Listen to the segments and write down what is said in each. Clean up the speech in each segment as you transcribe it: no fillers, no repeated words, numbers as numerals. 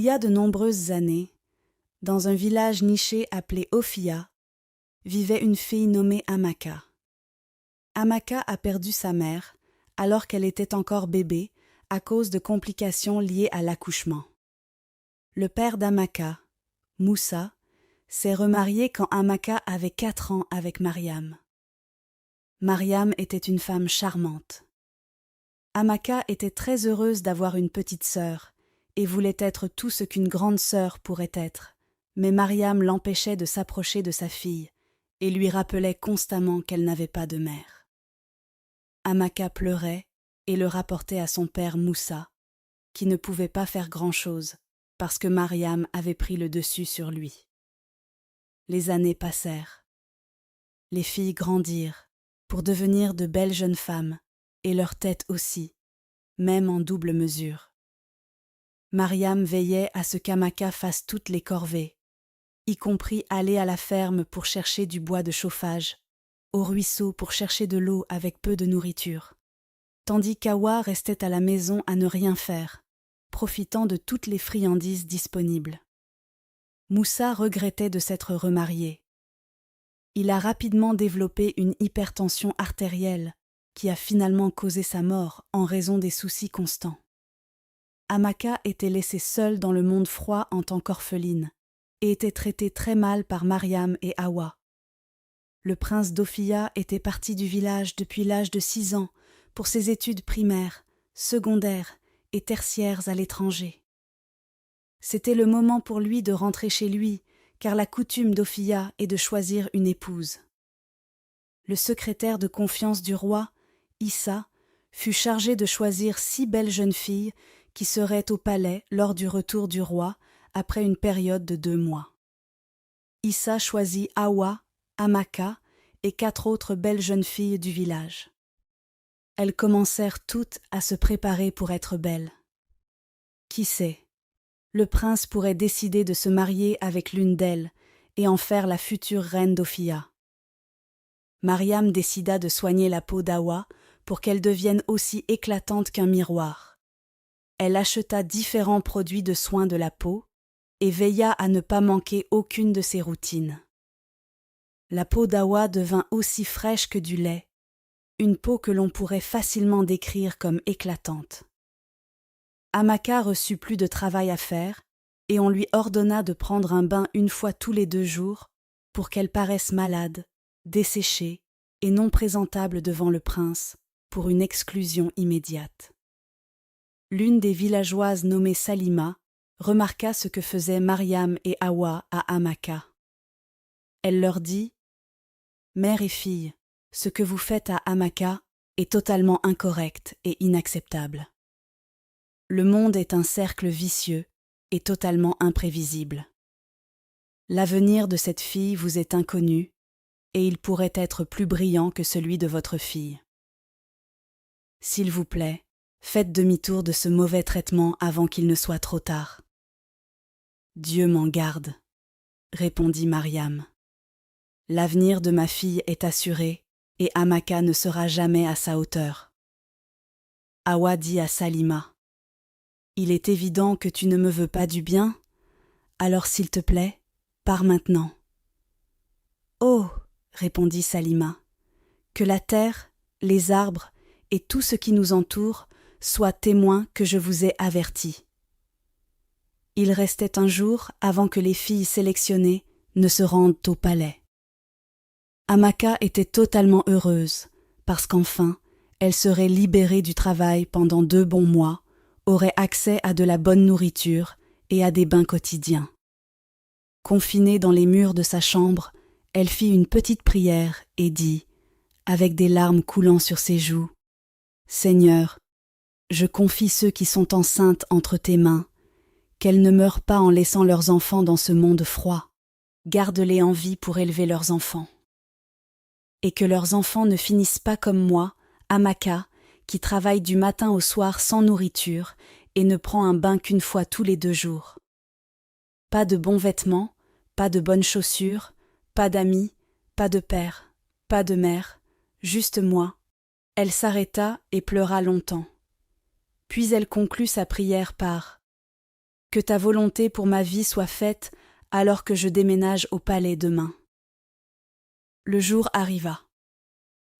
Il y a de nombreuses années, dans un village niché appelé Ophia, vivait une fille nommée Amaka. Amaka a perdu sa mère alors qu'elle était encore bébé à cause de complications liées à l'accouchement. Le père d'Amaka, Moussa, s'est remarié quand Amaka avait 4 ans avec Mariam. Mariam était une femme charmante. Amaka était très heureuse d'avoir une petite sœur et voulait être tout ce qu'une grande sœur pourrait être, mais Mariam l'empêchait de s'approcher de sa fille et lui rappelait constamment qu'elle n'avait pas de mère. Amaka pleurait et le rapportait à son père Moussa, qui ne pouvait pas faire grand-chose parce que Mariam avait pris le dessus sur lui. Les années passèrent. Les filles grandirent pour devenir de belles jeunes femmes, et leur tête aussi, même en double mesure. Mariam veillait à ce qu'Amaka fasse toutes les corvées, y compris aller à la ferme pour chercher du bois de chauffage, au ruisseau pour chercher de l'eau avec peu de nourriture, tandis qu'Awa restait à la maison à ne rien faire, profitant de toutes les friandises disponibles. Moussa regrettait de s'être remarié. Il a rapidement développé une hypertension artérielle qui a finalement causé sa mort en raison des soucis constants. Amaka était laissée seule dans le monde froid en tant qu'orpheline et était traitée très mal par Mariam et Awa. Le prince d'Ophia était parti du village depuis l'âge de 6 ans pour ses études primaires, secondaires et tertiaires à l'étranger. C'était le moment pour lui de rentrer chez lui, car la coutume d'Ophia est de choisir une épouse. Le secrétaire de confiance du roi, Issa, fut chargé de choisir 6 belles jeunes filles qui seraient au palais lors du retour du roi après une période de 2 mois. Issa choisit Awa, Amaka et 4 autres belles jeunes filles du village. Elles commencèrent toutes à se préparer pour être belles. Qui sait, le prince pourrait décider de se marier avec l'une d'elles et en faire la future reine d'Ophia. Mariam décida de soigner la peau d'Awa pour qu'elle devienne aussi éclatante qu'un miroir. Elle acheta différents produits de soins de la peau et veilla à ne pas manquer aucune de ses routines. La peau d'Awa devint aussi fraîche que du lait, une peau que l'on pourrait facilement décrire comme éclatante. Amaka reçut plus de travail à faire et on lui ordonna de prendre un bain 1 fois tous les 2 jours pour qu'elle paraisse malade, desséchée et non présentable devant le prince pour une exclusion immédiate. L'une des villageoises nommée Salima remarqua ce que faisaient Mariam et Awa à Amaka. Elle leur dit « Mère et fille, ce que vous faites à Amaka est totalement incorrect et inacceptable. Le monde est un cercle vicieux et totalement imprévisible. L'avenir de cette fille vous est inconnu et il pourrait être plus brillant que celui de votre fille. S'il vous plaît, faites demi-tour de ce mauvais traitement avant qu'il ne soit trop tard. » « Dieu m'en garde, » répondit Mariam. « L'avenir de ma fille est assuré et Amaka ne sera jamais à sa hauteur. » Awa dit à Salima, « Il est évident que tu ne me veux pas du bien, alors s'il te plaît, pars maintenant. »« Oh » répondit Salima, « que la terre, les arbres et tout ce qui nous entoure soient témoins que je vous ai avertis. » Il restait un jour avant que les filles sélectionnées ne se rendent au palais. Amaka était totalement heureuse, parce qu'enfin, elle serait libérée du travail pendant 2 bons mois, aurait accès à de la bonne nourriture et à des bains quotidiens. Confinée dans les murs de sa chambre, elle fit une petite prière et dit, avec des larmes coulant sur ses joues, « Seigneur, je confie ceux qui sont enceintes entre tes mains, qu'elles ne meurent pas en laissant leurs enfants dans ce monde froid. Garde-les en vie pour élever leurs enfants. Et que leurs enfants ne finissent pas comme moi, Amaka, qui travaille du matin au soir sans nourriture et ne prend un bain qu'1 fois tous les 2 jours. Pas de bons vêtements, pas de bonnes chaussures, pas d'amis, pas de père, pas de mère, juste moi. » Elle s'arrêta et pleura longtemps. Puis elle conclut sa prière par Que ta volonté pour ma vie soit faite alors que je déménage au palais demain. » Le jour arriva.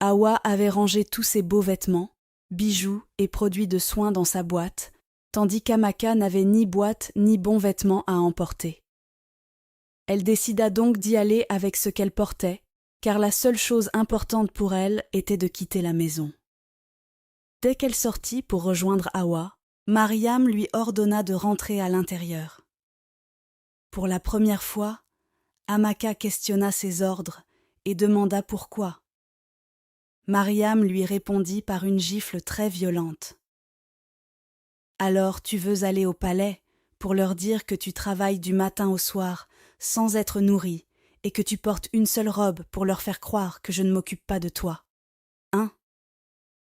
Hawa avait rangé tous ses beaux vêtements, bijoux et produits de soins dans sa boîte, tandis qu'Amaka n'avait ni boîte ni bons vêtements à emporter. Elle décida donc d'y aller avec ce qu'elle portait, car la seule chose importante pour elle était de quitter la maison. Dès qu'elle sortit pour rejoindre Hawa, Mariam lui ordonna de rentrer à l'intérieur. Pour la première fois, Amaka questionna ses ordres et demanda pourquoi. Mariam lui répondit par une gifle très violente. « Alors tu veux aller au palais pour leur dire que tu travailles du matin au soir sans être nourrie et que tu portes une seule robe pour leur faire croire que je ne m'occupe pas de toi. Hein?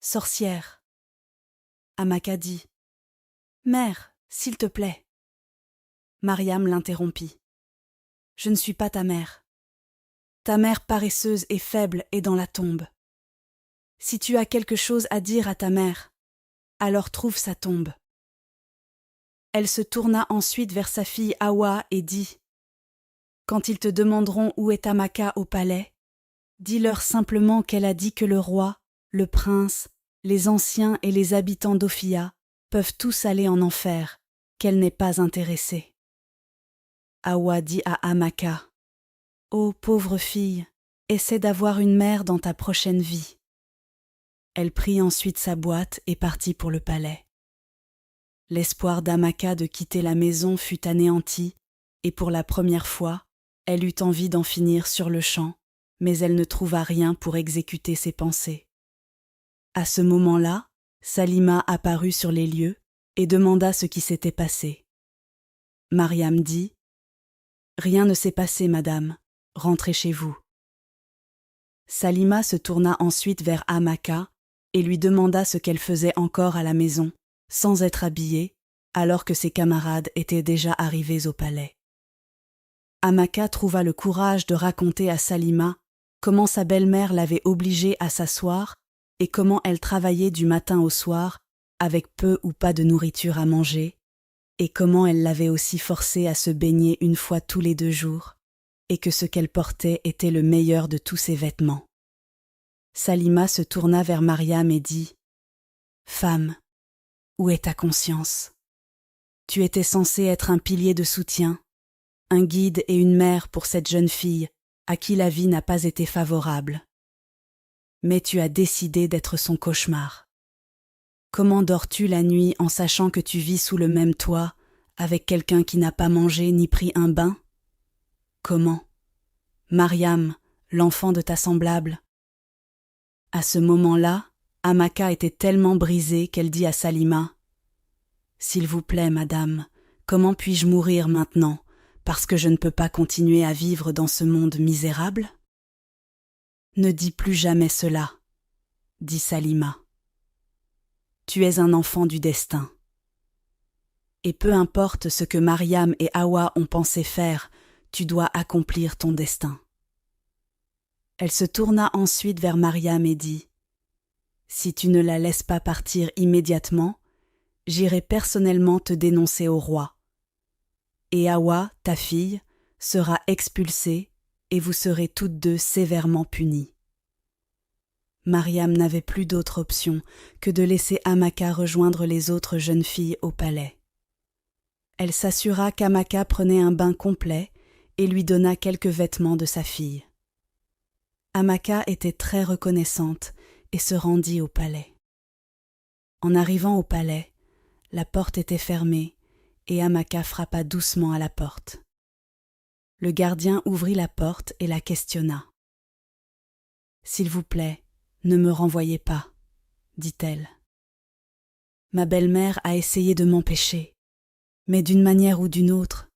Sorcière. » Amaka dit. « Mère, s'il te plaît. » Mariam l'interrompit. « Je ne suis pas ta mère. Ta mère paresseuse et faible est dans la tombe. Si tu as quelque chose à dire à ta mère, alors trouve sa tombe. » Elle se tourna ensuite vers sa fille Hawa et dit « Quand ils te demanderont où est Amaka au palais, dis-leur simplement qu'elle a dit que le roi, le prince, les anciens et les habitants d'Ophia peuvent tous aller en enfer, qu'elle n'est pas intéressée. » Hawa dit à Amaka « Ô pauvre fille, essaie d'avoir une mère dans ta prochaine vie. » Elle prit ensuite sa boîte et partit pour le palais. L'espoir d'Amaka de quitter la maison fut anéanti, et pour la première fois, elle eut envie d'en finir sur le champ, mais elle ne trouva rien pour exécuter ses pensées. À ce moment-là, Salima apparut sur les lieux et demanda ce qui s'était passé. Mariam dit « Rien ne s'est passé, madame, rentrez chez vous. » Salima se tourna ensuite vers Amaka et lui demanda ce qu'elle faisait encore à la maison, sans être habillée, alors que ses camarades étaient déjà arrivés au palais. Amaka trouva le courage de raconter à Salima comment sa belle-mère l'avait obligée à s'asseoir et comment elle travaillait du matin au soir avec peu ou pas de nourriture à manger, et comment elle l'avait aussi forcée à se baigner une fois tous les 2 jours, et que ce qu'elle portait était le meilleur de tous ses vêtements. Salima se tourna vers Mariam et dit « Femme, où est ta conscience? Tu étais censée être un pilier de soutien, un guide et une mère pour cette jeune fille à qui la vie n'a pas été favorable. Mais tu as décidé d'être son cauchemar. Comment dors-tu la nuit en sachant que tu vis sous le même toit avec quelqu'un qui n'a pas mangé ni pris un bain? Comment? Mariam, l'enfant de ta semblable. » À ce moment-là, Amaka était tellement brisée qu'elle dit à Salima « S'il vous plaît, madame, comment puis-je mourir maintenant, parce que je ne peux pas continuer à vivre dans ce monde misérable ?» « Ne dis plus jamais cela, » dit Salima. « Tu es un enfant du destin. Et peu importe ce que Mariam et Hawa ont pensé faire, tu dois accomplir ton destin. » Elle se tourna ensuite vers Mariam et dit « Si tu ne la laisses pas partir immédiatement, j'irai personnellement te dénoncer au roi. Et Hawa, ta fille, sera expulsée et vous serez toutes 2 sévèrement punies. » Mariam n'avait plus d'autre option que de laisser Amaka rejoindre les autres jeunes filles au palais. Elle s'assura qu'Amaka prenait un bain complet et lui donna quelques vêtements de sa fille. Amaka était très reconnaissante et se rendit au palais. En arrivant au palais, la porte était fermée et Amaka frappa doucement à la porte. Le gardien ouvrit la porte et la questionna. « S'il vous plaît, ne me renvoyez pas, » dit-elle. « Ma belle-mère a essayé de m'empêcher, mais d'une manière ou d'une autre,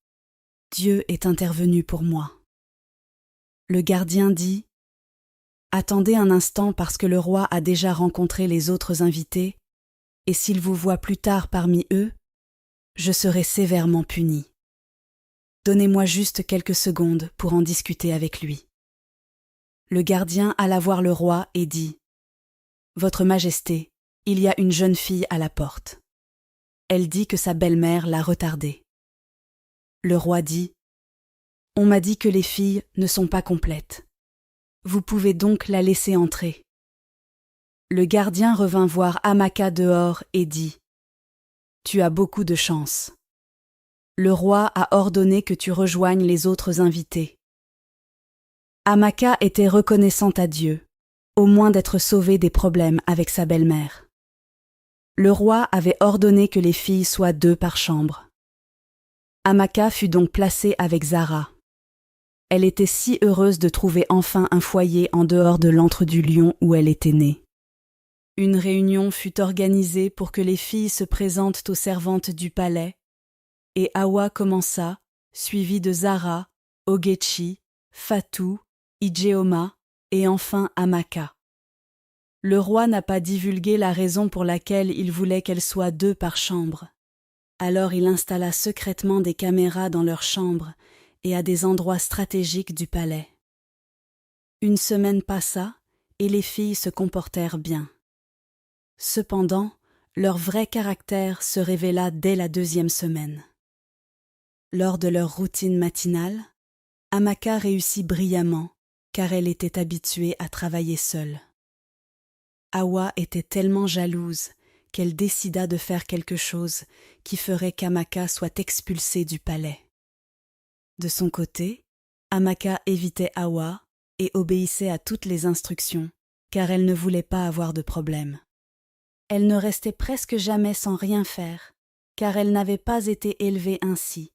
Dieu est intervenu pour moi. » Le gardien dit « Attendez un instant parce que le roi a déjà rencontré les autres invités, et s'il vous voit plus tard parmi eux, je serai sévèrement puni. Donnez-moi juste quelques secondes pour en discuter avec lui. » Le gardien alla voir le roi et dit « Votre Majesté, il y a une jeune fille à la porte. Elle dit que sa belle-mère l'a retardée. Le roi dit « On m'a dit que les filles ne sont pas complètes. Vous pouvez donc la laisser entrer. » Le gardien revint voir Amaka dehors et dit « Tu as beaucoup de chance. Le roi a ordonné que tu rejoignes les autres invités. » Amaka était reconnaissante à Dieu, au moins d'être sauvée des problèmes avec sa belle-mère. Le roi avait ordonné que les filles soient 2 par chambre. Amaka fut donc placée avec Zara. Elle était si heureuse de trouver enfin un foyer en dehors de l'antre du lion où elle était née. Une réunion fut organisée pour que les filles se présentent aux servantes du palais, et Hawa commença, suivie de Zara, Ogechi, Fatou, Ijeoma et enfin Amaka. Le roi n'a pas divulgué la raison pour laquelle il voulait qu'elles soient 2 par chambre. Alors il installa secrètement des caméras dans leurs chambres et à des endroits stratégiques du palais. Une semaine passa et les filles se comportèrent bien. Cependant, leur vrai caractère se révéla dès la 2e semaine. Lors de leur routine matinale, Amaka réussit brillamment car elle était habituée à travailler seule. Hawa était tellement jalouse qu'elle décida de faire quelque chose qui ferait qu'Amaka soit expulsée du palais. De son côté, Amaka évitait Hawa et obéissait à toutes les instructions, car elle ne voulait pas avoir de problème. Elle ne restait presque jamais sans rien faire, car elle n'avait pas été élevée ainsi.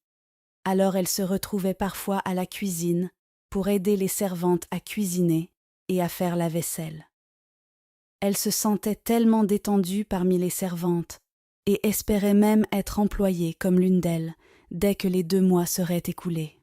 Alors elle se retrouvait parfois à la cuisine pour aider les servantes à cuisiner et à faire la vaisselle. Elle se sentait tellement détendue parmi les servantes et espérait même être employée comme l'une d'elles dès que les 2 mois seraient écoulés.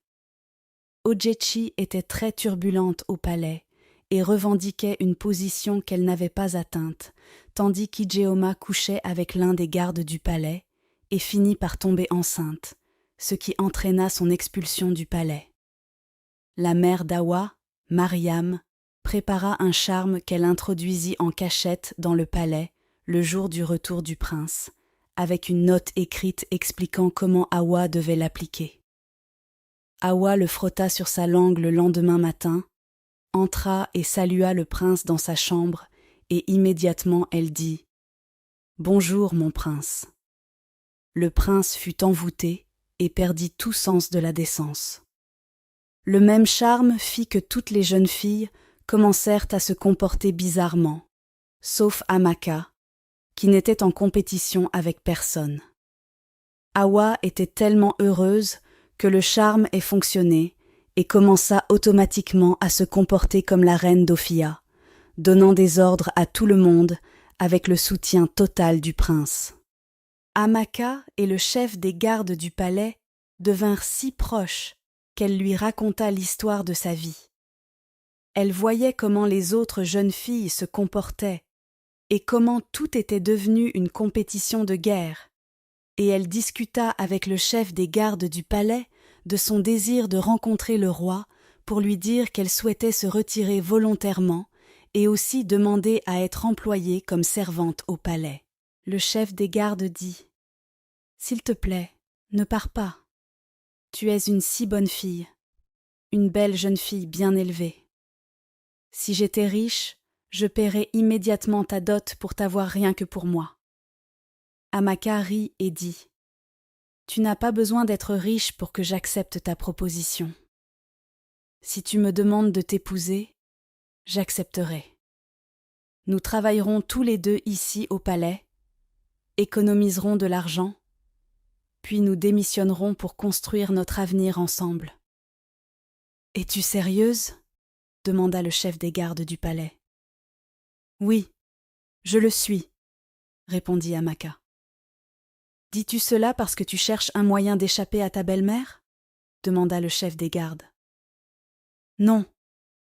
Ogechi était très turbulente au palais et revendiquait une position qu'elle n'avait pas atteinte, tandis qu'Ijeoma couchait avec l'un des gardes du palais et finit par tomber enceinte, ce qui entraîna son expulsion du palais. La mère d'Hawa, Mariam, prépara un charme qu'elle introduisit en cachette dans le palais le jour du retour du prince, avec une note écrite expliquant comment Hawa devait l'appliquer. Hawa le frotta sur sa langue le lendemain matin, entra et salua le prince dans sa chambre, et immédiatement elle dit « Bonjour, mon prince ». Le prince fut envoûté et perdit tout sens de la décence. Le même charme fit que toutes les jeunes filles commencèrent à se comporter bizarrement, sauf Amaka, qui n'était en compétition avec personne. Hawa était tellement heureuse que le charme ait fonctionné et commença automatiquement à se comporter comme la reine d'Ophia, donnant des ordres à tout le monde avec le soutien total du prince. Amaka et le chef des gardes du palais devinrent si proches qu'elle lui raconta l'histoire de sa vie. Elle voyait comment les autres jeunes filles se comportaient et comment tout était devenu une compétition de guerre, et elle discuta avec le chef des gardes du palais de son désir de rencontrer le roi pour lui dire qu'elle souhaitait se retirer volontairement et aussi demander à être employée comme servante au palais. Le chef des gardes dit « S'il te plaît, ne pars pas. Tu es une si bonne fille, une belle jeune fille bien élevée. Si j'étais riche, je paierais immédiatement ta dot pour t'avoir rien que pour moi. » Amaka rit et dit « Tu n'as pas besoin d'être riche pour que j'accepte ta proposition. Si tu me demandes de t'épouser, j'accepterai. Nous travaillerons tous les 2 ici au palais, économiserons de l'argent, puis nous démissionnerons pour construire notre avenir ensemble. » « Es-tu sérieuse ?» demanda le chef des gardes du palais. « Oui, je le suis, » répondit Amaka. « Dis-tu cela parce que tu cherches un moyen d'échapper à ta belle-mère » demanda le chef des gardes. « Non,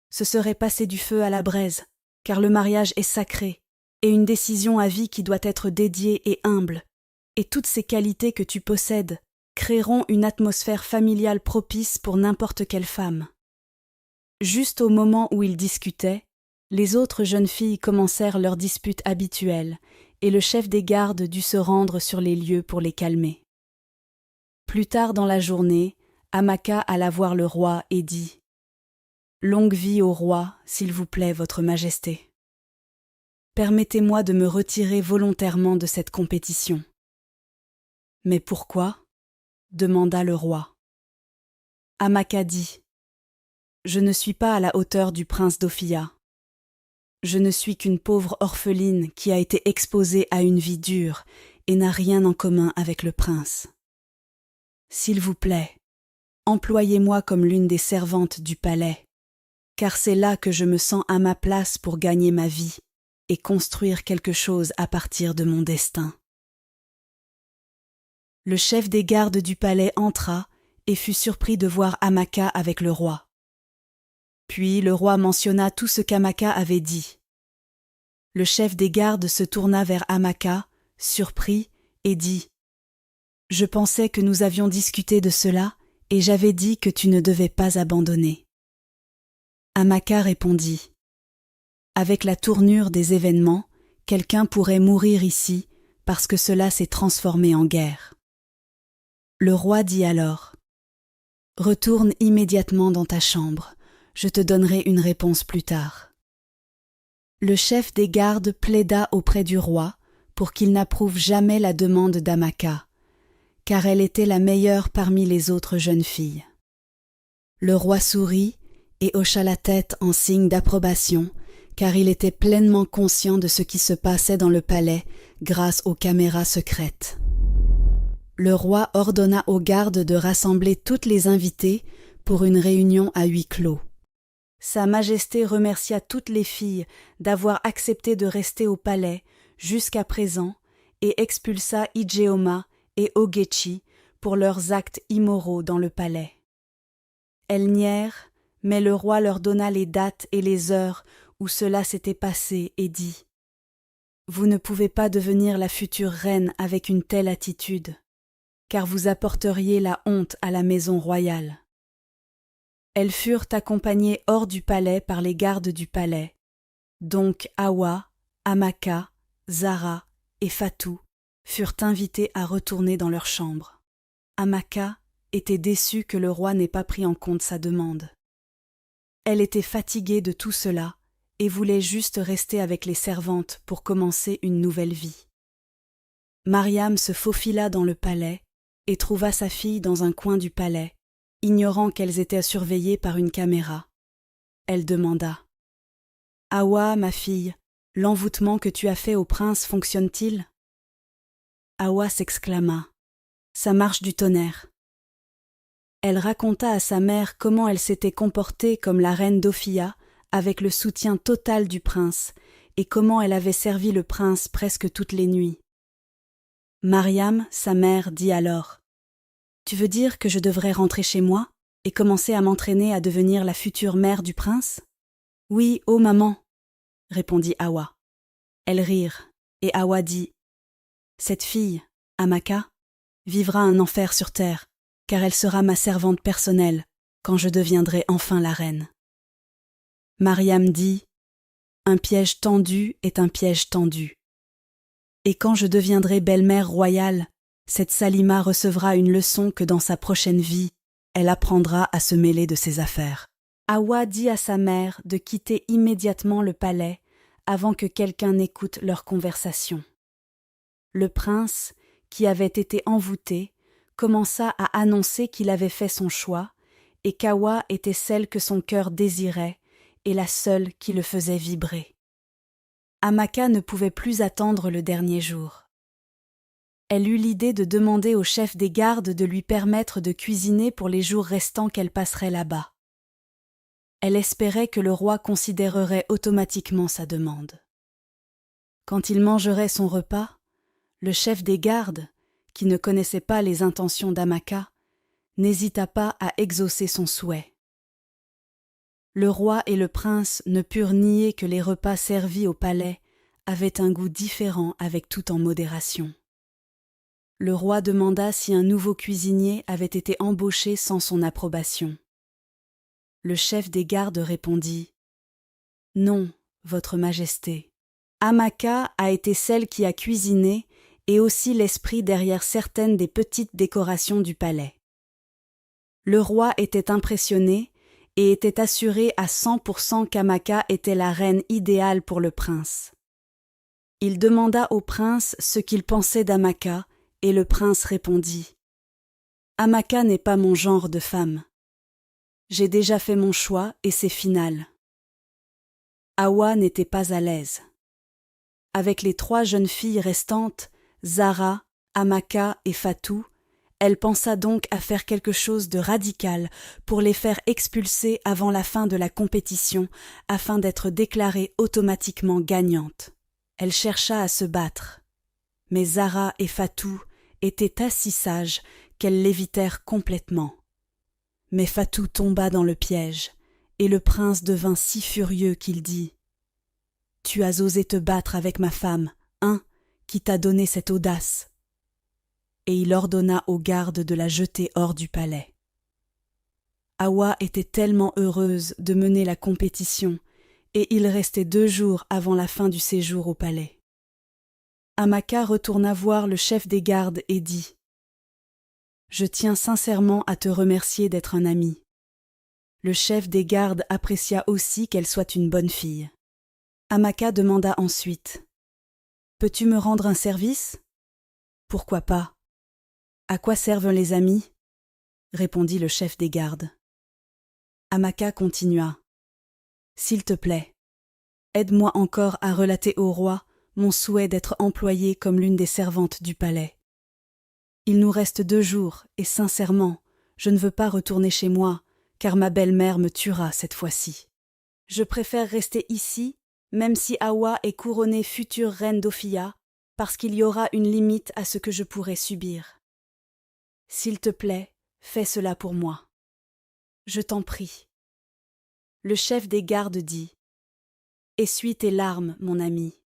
ce serait passer du feu à la braise, car le mariage est sacré, et une décision à vie qui doit être dédiée et humble, et toutes ces qualités que tu possèdes créeront une atmosphère familiale propice pour n'importe quelle femme. » Juste au moment où ils discutaient, les autres jeunes filles commencèrent leur dispute habituelle, et le chef des gardes dut se rendre sur les lieux pour les calmer. Plus tard dans la journée, Amaka alla voir le roi et dit « Longue vie au roi, s'il vous plaît, votre majesté. Permettez-moi de me retirer volontairement de cette compétition. » « Mais pourquoi ?» demanda le roi. Amaka dit « Je ne suis pas à la hauteur du prince d'Ophia. Je ne suis qu'une pauvre orpheline qui a été exposée à une vie dure et n'a rien en commun avec le prince. S'il vous plaît, employez-moi comme l'une des servantes du palais, car c'est là que je me sens à ma place pour gagner ma vie et construire quelque chose à partir de mon destin. » Le chef des gardes du palais entra et fut surpris de voir Amaka avec le roi. Puis le roi mentionna tout ce qu'Amaka avait dit. Le chef des gardes se tourna vers Amaka, surpris, et dit « Je pensais que nous avions discuté de cela, et j'avais dit que tu ne devais pas abandonner. » Amaka répondit « Avec la tournure des événements, quelqu'un pourrait mourir ici parce que cela s'est transformé en guerre. » Le roi dit alors « Retourne immédiatement dans ta chambre, je te donnerai une réponse plus tard. » Le chef des gardes plaida auprès du roi pour qu'il n'approuve jamais la demande d'Amaka, car elle était la meilleure parmi les autres jeunes filles. Le roi sourit et hocha la tête en signe d'approbation, car il était pleinement conscient de ce qui se passait dans le palais grâce aux caméras secrètes. Le roi ordonna aux gardes de rassembler toutes les invitées pour une réunion à huis clos. Sa Majesté remercia toutes les filles d'avoir accepté de rester au palais jusqu'à présent et expulsa Ijeoma et Ogechi pour leurs actes immoraux dans le palais. Elles nièrent, mais le roi leur donna les dates et les heures où cela s'était passé et dit « Vous ne pouvez pas devenir la future reine avec une telle attitude, car vous apporteriez la honte à la maison royale. » Elles furent accompagnées hors du palais par les gardes du palais, donc Awa, Amaka, Zara et Fatou furent invitées à retourner dans leur chambre. Amaka était déçue que le roi n'ait pas pris en compte sa demande. Elle était fatiguée de tout cela et voulait juste rester avec les servantes pour commencer une nouvelle vie. Mariam se faufila dans le palais et trouva sa fille dans un coin du palais, ignorant qu'elles étaient surveillées par une caméra. Elle demanda « Awa, ma fille, l'envoûtement que tu as fait au prince fonctionne-t-il » Awa s'exclama « Ça marche du tonnerre !» Elle raconta à sa mère comment elle s'était comportée comme la reine d'Ophia avec le soutien total du prince et comment elle avait servi le prince presque toutes les nuits. Mariam, sa mère, dit alors « Tu veux dire que je devrais rentrer chez moi et commencer à m'entraîner à devenir la future mère du prince ?»« Oui, ô maman !» répondit Awa. Elles rirent et Awa dit « Cette fille, Amaka, vivra un enfer sur terre, car elle sera ma servante personnelle quand je deviendrai enfin la reine. » Mariam dit « Un piège tendu est un piège tendu. Et quand je deviendrai belle-mère royale, cette Salima recevra une leçon que dans sa prochaine vie, elle apprendra à se mêler de ses affaires. » Awa dit à sa mère de quitter immédiatement le palais avant que quelqu'un n'écoute leur conversation. Le prince, qui avait été envoûté, commença à annoncer qu'il avait fait son choix et qu'Awa était celle que son cœur désirait et la seule qui le faisait vibrer. Amaka ne pouvait plus attendre le dernier jour. Elle eut l'idée de demander au chef des gardes de lui permettre de cuisiner pour les jours restants qu'elle passerait là-bas. Elle espérait que le roi considérerait automatiquement sa demande. Quand il mangerait son repas, le chef des gardes, qui ne connaissait pas les intentions d'Amaka, n'hésita pas à exaucer son souhait. Le roi et le prince ne purent nier que les repas servis au palais avaient un goût différent avec tout en modération. Le roi demanda si un nouveau cuisinier avait été embauché sans son approbation. Le chef des gardes répondit « Non, votre majesté. Amaka a été celle qui a cuisiné et aussi l'esprit derrière certaines des petites décorations du palais. » Le roi était impressionné et était assuré à 100% qu'Amaka était la reine idéale pour le prince. Il demanda au prince ce qu'il pensait d'Amaka, et le prince répondit « Amaka n'est pas mon genre de femme. J'ai déjà fait mon choix et c'est final. » Hawa n'était pas à l'aise. Avec les 3 jeunes filles restantes, Zara, Amaka et Fatou, elle pensa donc à faire quelque chose de radical pour les faire expulser avant la fin de la compétition afin d'être déclarée automatiquement gagnante. Elle chercha à se battre, mais Zara et Fatou étaient assez sages qu'elles l'évitèrent complètement. Mais Fatou tomba dans le piège, et le prince devint si furieux qu'il dit « Tu as osé te battre avec ma femme, hein, qui t'a donné cette audace ?» Et il ordonna aux gardes de la jeter hors du palais. Hawa était tellement heureuse de mener la compétition, et il restait 2 jours avant la fin du séjour au palais. Amaka retourna voir le chef des gardes et dit « Je tiens sincèrement à te remercier d'être un ami. » Le chef des gardes apprécia aussi qu'elle soit une bonne fille. Amaka demanda ensuite « Peux-tu me rendre un service ?»« Pourquoi pas ? À quoi servent les amis ?» répondit le chef des gardes. Amaka continua « S'il te plaît, aide-moi encore à relater au roi mon souhait d'être employée comme l'une des servantes du palais. Il nous reste 2 jours et sincèrement, je ne veux pas retourner chez moi car ma belle-mère me tuera cette fois-ci. Je préfère rester ici, même si Hawa est couronnée future reine d'Ophia, parce qu'il y aura une limite à ce que je pourrai subir. S'il te plaît, fais cela pour moi. Je t'en prie. » Le chef des gardes dit « Essuie tes larmes, mon ami.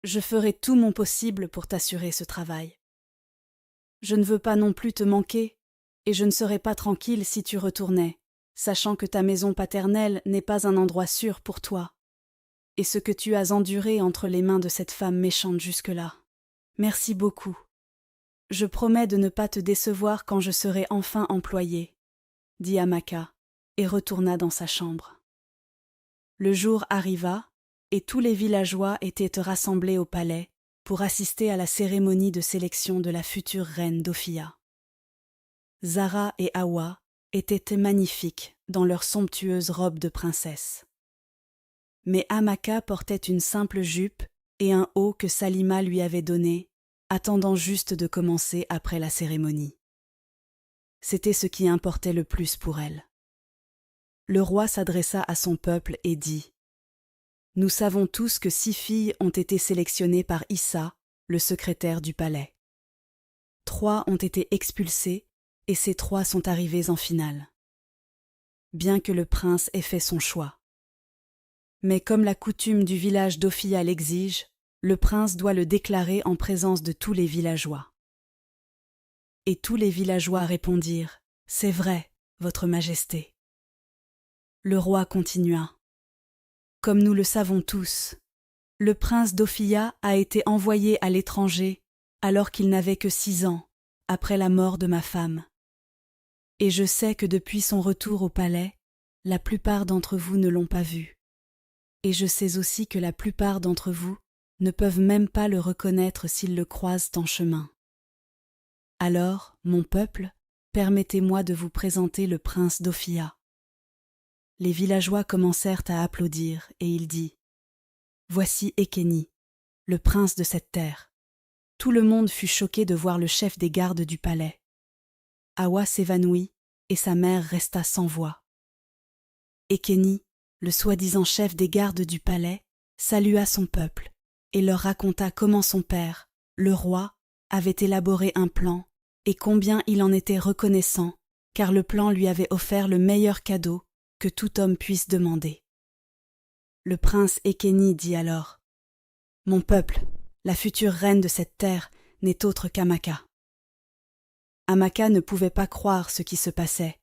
Je ferai tout mon possible pour t'assurer ce travail. Je ne veux pas non plus te manquer, et je ne serais pas tranquille si tu retournais, sachant que ta maison paternelle n'est pas un endroit sûr pour toi, et ce que tu as enduré entre les mains de cette femme méchante jusque-là. Merci beaucoup. Je promets de ne pas te décevoir quand je serai enfin employée, » dit Amaka, et retourna dans sa chambre. Le jour arriva, et tous les villageois étaient rassemblés au palais pour assister à la cérémonie de sélection de la future reine d'Ophia. Zara et Hawa étaient magnifiques dans leurs somptueuses robes de princesse. Mais Amaka portait une simple jupe et un haut que Salima lui avait donné, attendant juste de commencer après la cérémonie. C'était ce qui importait le plus pour elle. Le roi s'adressa à son peuple et dit « Nous savons tous que 6 filles ont été sélectionnées par Issa, le secrétaire du palais. 3 ont été expulsées et ces 3 sont arrivées en finale. Bien que le prince ait fait son choix. Mais comme la coutume du village d'Ophia l'exige, le prince doit le déclarer en présence de tous les villageois. » Et tous les villageois répondirent « C'est vrai, votre majesté. » Le roi continua. « Comme nous le savons tous, le prince d'Ophia a été envoyé à l'étranger alors qu'il n'avait que 6 ans, après la mort de ma femme. Et je sais que depuis son retour au palais, la plupart d'entre vous ne l'ont pas vu. Et je sais aussi que la plupart d'entre vous ne peuvent même pas le reconnaître s'ils le croisent en chemin. Alors, mon peuple, permettez-moi de vous présenter le prince d'Ophia. » Les villageois commencèrent à applaudir, et il dit « Voici Ekeni, le prince de cette terre. » Tout le monde fut choqué de voir le chef des gardes du palais. Hawa s'évanouit, et sa mère resta sans voix. Ekeni, le soi-disant chef des gardes du palais, salua son peuple, et leur raconta comment son père, le roi, avait élaboré un plan, et combien il en était reconnaissant, car le plan lui avait offert le meilleur cadeau que tout homme puisse demander. Le prince Ekeni dit alors « Mon peuple, la future reine de cette terre, n'est autre qu'Amaka. » Amaka ne pouvait pas croire ce qui se passait,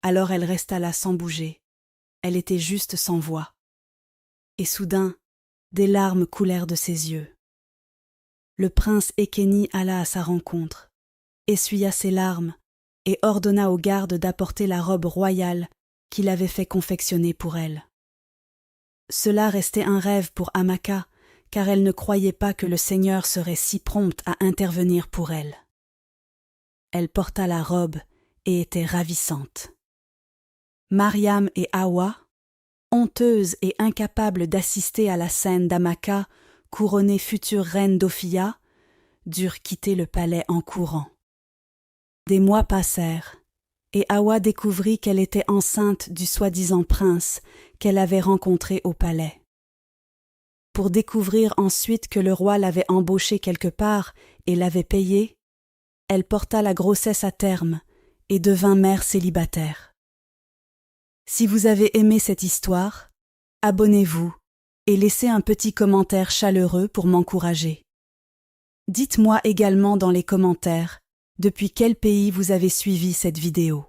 alors elle resta là sans bouger. Elle était juste sans voix. Et soudain, des larmes coulèrent de ses yeux. Le prince Ekeni alla à sa rencontre, essuya ses larmes et ordonna aux gardes d'apporter la robe royale qu'il avait fait confectionner pour elle. Cela restait un rêve pour Amaka, car elle ne croyait pas que le Seigneur serait si prompt à intervenir pour elle. Elle porta la robe et était ravissante. Mariam et Hawa, honteuses et incapables d'assister à la scène d'Amaka, couronnée future reine d'Ophia, durent quitter le palais en courant. Des mois passèrent, et Hawa découvrit qu'elle était enceinte du soi-disant prince qu'elle avait rencontré au palais. Pour découvrir ensuite que le roi l'avait embauchée quelque part et l'avait payée, elle porta la grossesse à terme et devint mère célibataire. Si vous avez aimé cette histoire, abonnez-vous et laissez un petit commentaire chaleureux pour m'encourager. Dites-moi également dans les commentaires depuis quel pays vous avez suivi cette vidéo.